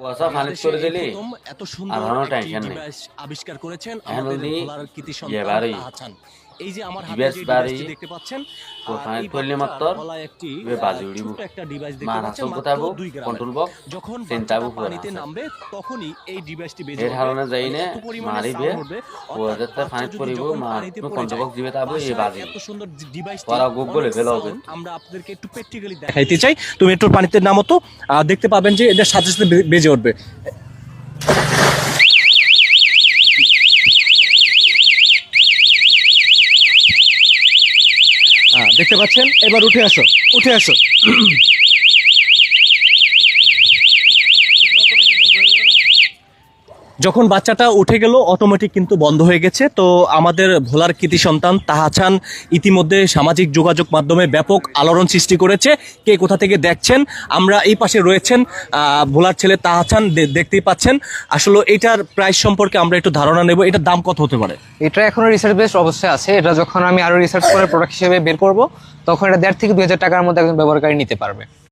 কুয়াশা ফানিত বাংলাদেশে করে এই দিলি প্রথম এত আর সুন্দর কোনো একটি টেনশন নেই। ডিভাইস আবিষ্কার করেছেন এখন আমাদের যদি ভোলার কৃতি ইয়ে সন্তান বাড়ি তাহাছান। এই যে আমার হাতে ডিভাইস যে বাড়ি ডিভাইসটি দেখতে পাচ্ছেন, ফানিত এই করলে বাচ্চার মাত্র গলায় একটি ইয়ে বাজি উড়িব ছোট্ট একটা ডিভাইস দেখতে মান পাচ্ছেন, আসল মাত্র কোথাবো 2 গ্রামের। কন্ট্রোল বক্স যখন চিন্তাবো বাচ্চাটা পুরান পানিতে আছে নামবে তখনই এই ডিভাইসটি বেজে এর উঠবে। হারণে যাই মানে নে এত পরিমাণে মারিবে সাউন্ড উঠবে, অর্থাৎ কুয়াশাতে বাচ্চা ফানিত যদি করিব যখন মার পানিতে পড়ে কন্ট্রোল যায়, বক্স দিবে তাবো এই বাসায় বাজি এত সুন্দর ডিভাইসটি পরা গুগলে অনেক ফেলো সাউন্ড কিন্তু আমরা আপনাদেরকে একটু প্র্যাকটিক্যালি দেখাইতে চাই। তুমি একটু পানিতে নামো তো, দেখতে পাবেন যে এদের সাথে সাথে বেজে উঠবে। দেখতে পাচ্ছেন, এবার উঠে আসো, উঠে আসো। যখন বাচ্চাটা উঠে গেল অটোমেটিক কিন্তু বন্ধ হয়ে গেছে। তো আমাদের ভোলার কৃতি সন্তান তাহাছান ইতিমধ্যে সামাজিক যোগাযোগ মাধ্যমে ব্যাপক আলোড়ন সৃষ্টি করেছে। কে কোথা থেকে দেখছেন, আমরা এই পাশে রয়েছেন ভোলার ছেলে তাহাছান, দেখতেই পাচ্ছেন। আসলে এটার প্রাইস সম্পর্কে আমরা একটু ধারণা নেব, এটার দাম কত হতে পারে? এটা এখনো রিসার্চ বেসড অবস্থায় আছে। এটা যখন আমি আরো রিসার্চ করে প্রোডাক্ট হিসেবে বের করব, তখন এটা 1.5 থেকে 2 হাজার টাকার মধ্যে একজন ব্যবহারকারী নিতে পারবে।